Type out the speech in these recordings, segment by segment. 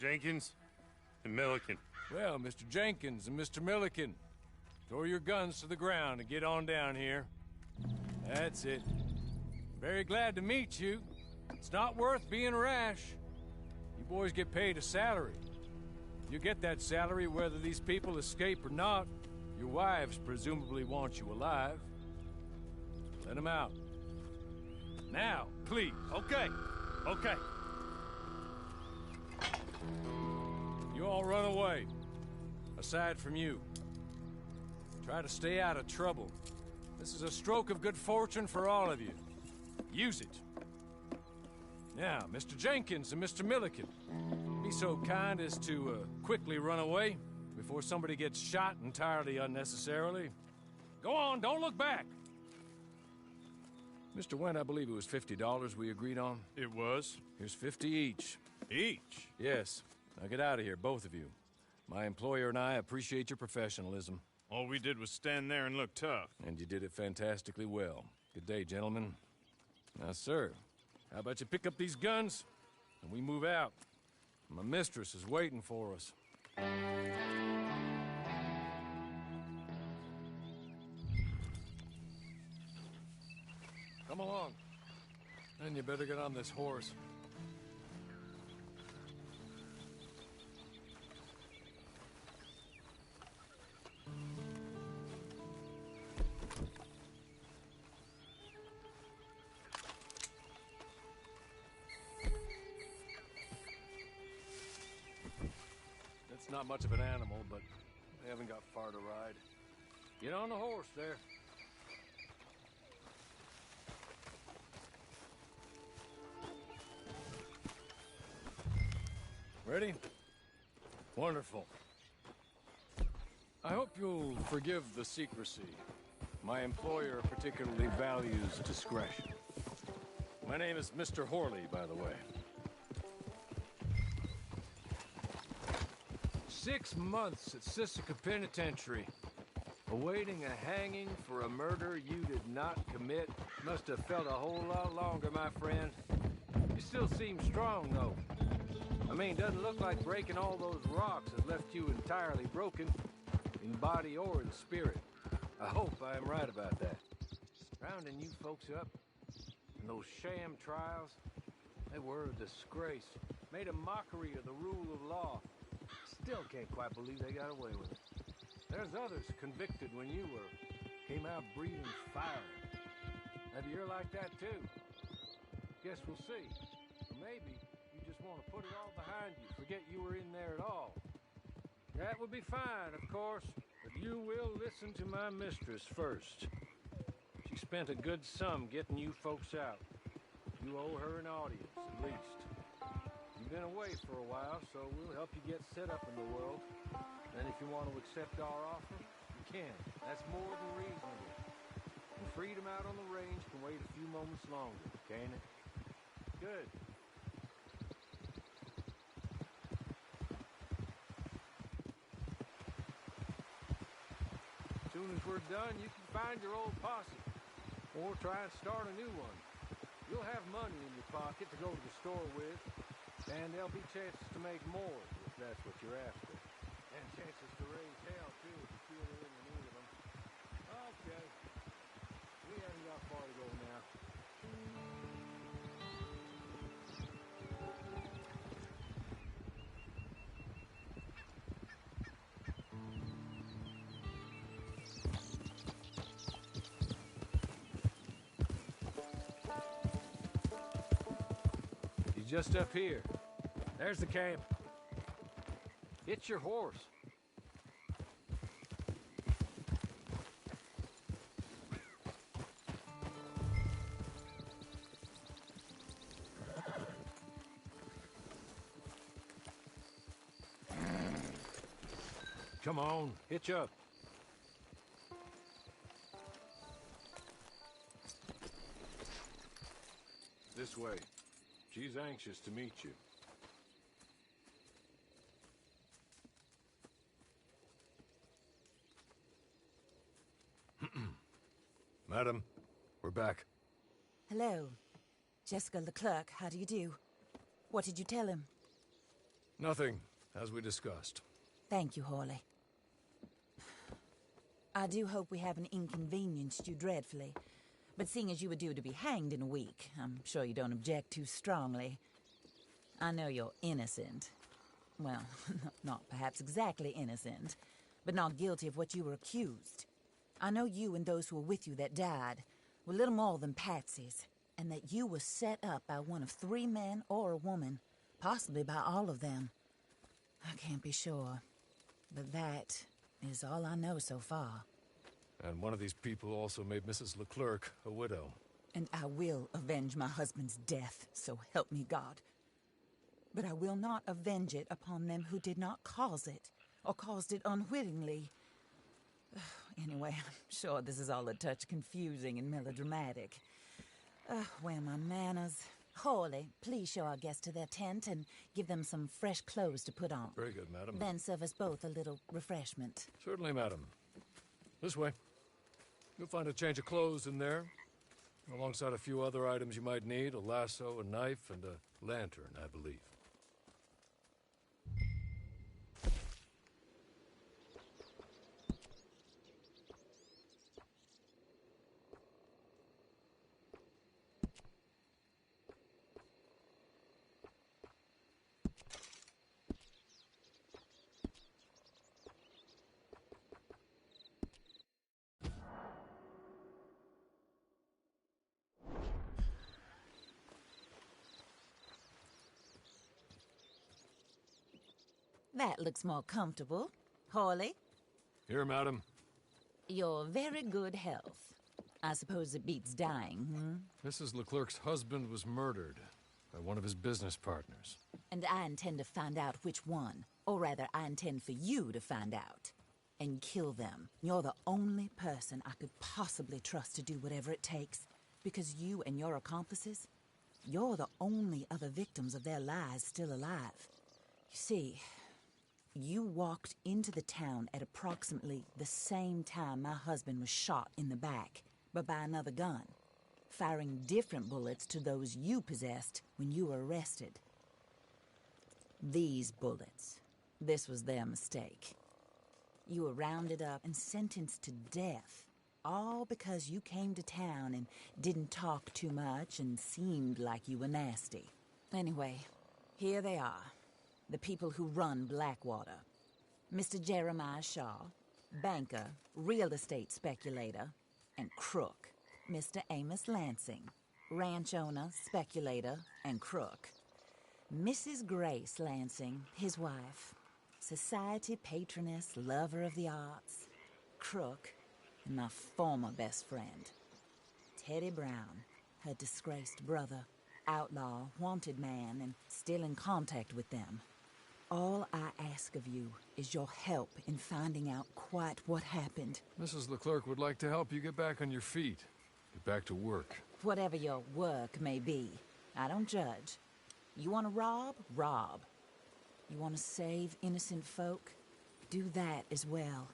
Jenkins and Milliken. Well, Mr. Jenkins and Mr. Milliken, throw your guns to the ground and get on down here. That's it. Very glad to meet you. It's not worth being rash. You boys get paid a salary. You get that salary whether these people escape or not. Your wives presumably want you alive. Let them out. Now, please. Okay. You all run away. Aside from you. Try to stay out of trouble. This is a stroke of good fortune for all of you. Use it. Now, Mr. Jenkins and Mr. Milliken, be so kind as to quickly run away before somebody gets shot entirely unnecessarily. Go on, don't look back. Mr. Wendt, I believe it was $50 we agreed on. It was. Here's 50 each. Each? Yes. Now get out of here, both of you. My employer and I appreciate your professionalism. All we did was stand there and look tough. And you did it fantastically well. Good day, gentlemen. Now, sir, how about you pick up these guns and we move out? My mistress is waiting for us. Come along. Then you better get on this horse. It's not much of an animal, but they haven't got far to ride. Get on the horse there. Ready? Wonderful. I hope you'll forgive the secrecy. My employer particularly values discretion. My name is Mr. Horley, by the way. 6 months at Sisika Penitentiary, awaiting a hanging for a murder you did not commit. Must have felt a whole lot longer, my friend. You still seem strong, though. I mean, doesn't look like breaking all those rocks has left you entirely broken, in body or in spirit. I hope I am right about that. Rounding you folks up, and those sham trials, they were a disgrace. Made a mockery of the rule of law. Still can't quite believe they got away with it. There's others convicted when you were. Came out breathing fire. Maybe you're like that too. Guess we'll see. Or maybe you just want to put it all behind you, forget you were in there at all. That would be fine, of course, but you will listen to my mistress first. She spent a good sum getting you folks out. You owe her an audience, at least. You've been away for a while, so we'll help you get set up in the world. Then if you want to accept our offer, you can. That's more than reasonable. And freedom out on the range can wait a few moments longer, can't it? Good. As soon as we're done, you can find your old posse. Or try and start a new one. You'll have money in your pocket to go to the store with. And there'll be chances to make more, if that's what you're after. And chances to raise hell, too, if you feel you're in the need of them. Okay. We haven't got far to go now. He's just up here. There's the camp. It's your horse. Come on, hitch up. This way. She's anxious to meet you. Madam, we're back. Hello. Jessica Leclerc, how do you do? What did you tell him? Nothing, as we discussed. Thank you, Hawley. I do hope we haven't inconvenienced you dreadfully. But seeing as you were due to be hanged in a week, I'm sure you don't object too strongly. I know you're innocent. Well, not perhaps exactly innocent, but not guilty of what you were accused. I know you and those who were with you that died were little more than patsies, and that you were set up by one of 3 men or a woman, possibly by all of them. I can't be sure, but that is all I know so far. And one of these people also made Mrs. Leclerc a widow. And I will avenge my husband's death, so help me God. But I will not avenge it upon them who did not cause it, or caused it unwittingly. Anyway, I'm sure this is all a touch confusing and melodramatic. Where are my manners? Hawley, please show our guests to their tent and give them some fresh clothes to put on. Very good, madam. Then serve us both a little refreshment. Certainly, madam. This way. You'll find a change of clothes in there, alongside a few other items you might need, a lasso, a knife, and a lantern, I believe. That looks more comfortable. Hawley, Here, madam. your very good health. I suppose it beats dying, Mrs. Leclerc's husband was murdered by one of his business partners. And I intend to find out which one. Or rather, I intend for you to find out. And kill them. You're the only person I could possibly trust to do whatever it takes. Because you and your accomplices, you're the only other victims of their lies still alive. You see, you walked into the town at approximately the same time my husband was shot in the back, but by another gun, firing different bullets to those you possessed when you were arrested. These bullets, this was their mistake. You were rounded up and sentenced to death, all because you came to town and didn't talk too much and seemed like you were nasty. Anyway, here they are. The people who run Blackwater. Mr. Jeremiah Shaw, banker, real estate speculator, and crook. Mr. Amos Lansing, ranch owner, speculator, and crook. Mrs. Grace Lansing, his wife, society patroness, lover of the arts, crook, and my former best friend. Teddy Brown, her disgraced brother, outlaw, wanted man, and still in contact with them. All I ask of you is your help in finding out quite what happened. Mrs. Leclerc would like to help you get back on your feet. Get back to work. Whatever your work may be, I don't judge. You want to rob? Rob. You want to save innocent folk? Do that as well.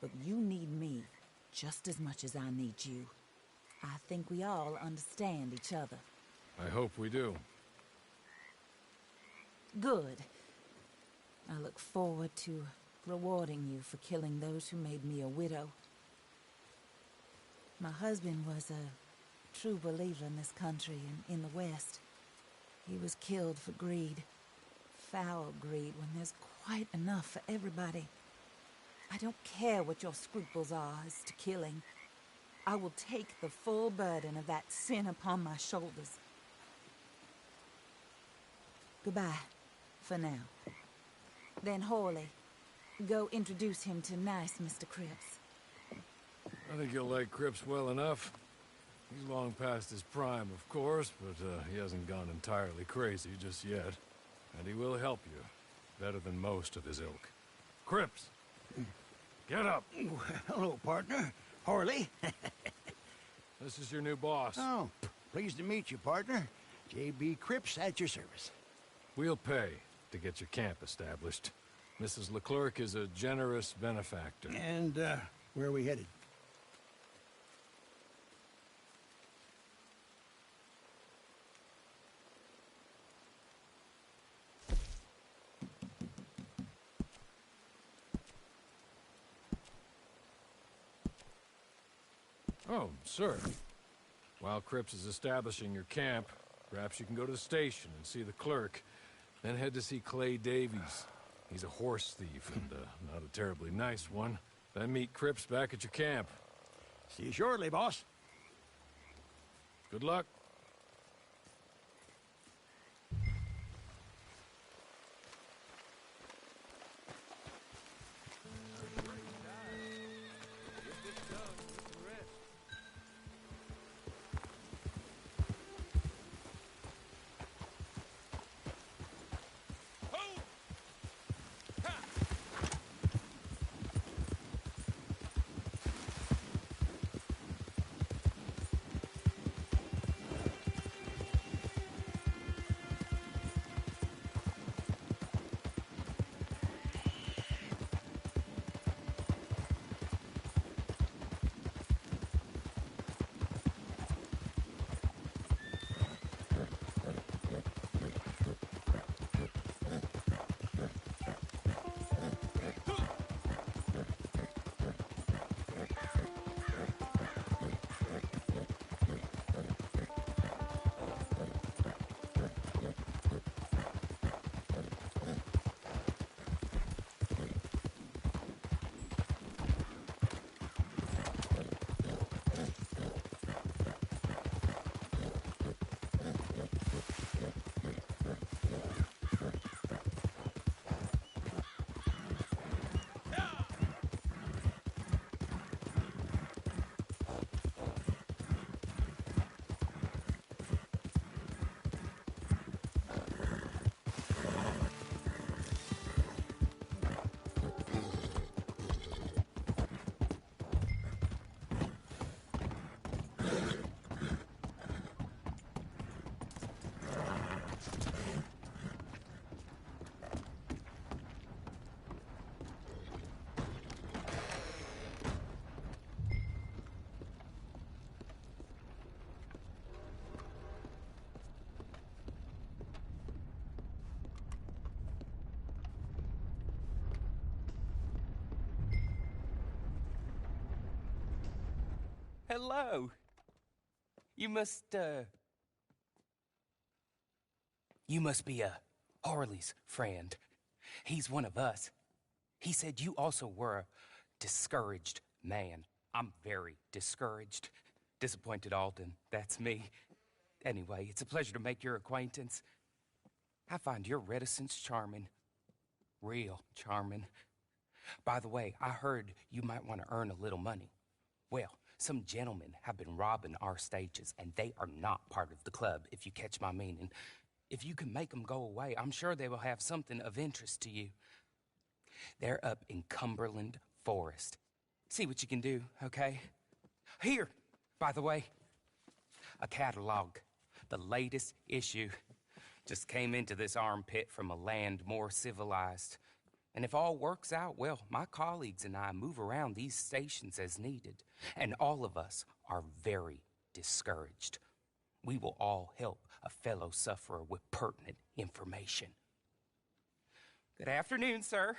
But you need me just as much as I need you. I think we all understand each other. I hope we do. Good. I look forward to rewarding you for killing those who made me a widow. My husband was a true believer in this country and in the West. He was killed for greed. Foul greed when there's quite enough for everybody. I don't care what your scruples are as to killing. I will take the full burden of that sin upon my shoulders. Goodbye, for now. Then Hawley, go introduce him to nice Mr. Cripps. I think you'll like Cripps well enough. He's long past his prime, of course, but he hasn't gone entirely crazy just yet. And he will help you, better than most of his ilk. Cripps! Get up! Hello, partner. Hawley. This is your new boss. Oh, pleased to meet you, partner. J.B. Cripps at your service. We'll pay to get your camp established. Mrs. Leclerc is a generous benefactor. And, where are we headed? Oh, sir. While Cripps is establishing your camp, perhaps you can go to the station and see the clerk. Then head to see Clay Davies. He's a horse thief, and not a terribly nice one. Then meet Cripps back at your camp. See you shortly, boss. Good luck. Hello. You must be Harley's friend. He's one of us. He said you also were a discouraged man. I'm very discouraged. Disappointed Alden, that's me. Anyway, it's a pleasure to make your acquaintance. I find your reticence charming. Real charming. By the way, I heard you might want to earn a little money. Well, some gentlemen have been robbing our stages, and they are not part of the club, if you catch my meaning. If you can make them go away, I'm sure they will have something of interest to you. They're up in Cumberland Forest. See what you can do, okay? Here, by the way, a catalog. The latest issue. Just came into this armpit from a land more civilized. And if all works out, well, my colleagues and I move around these stations as needed. And all of us are very discouraged. We will all help a fellow sufferer with pertinent information. Good afternoon, sir.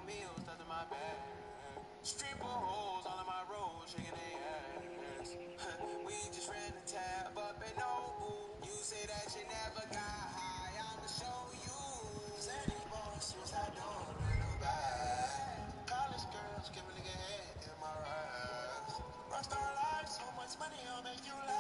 meals stuffed in my bag. Street hoes all on my road, shaking their ass. We just ran the tab up and no. You say that you never got high, I'ma show you. Cause any boss, suicide door, ain't no bad. College girls give a nigga head in my raps. Rockstar life, so much money, I'll make you laugh.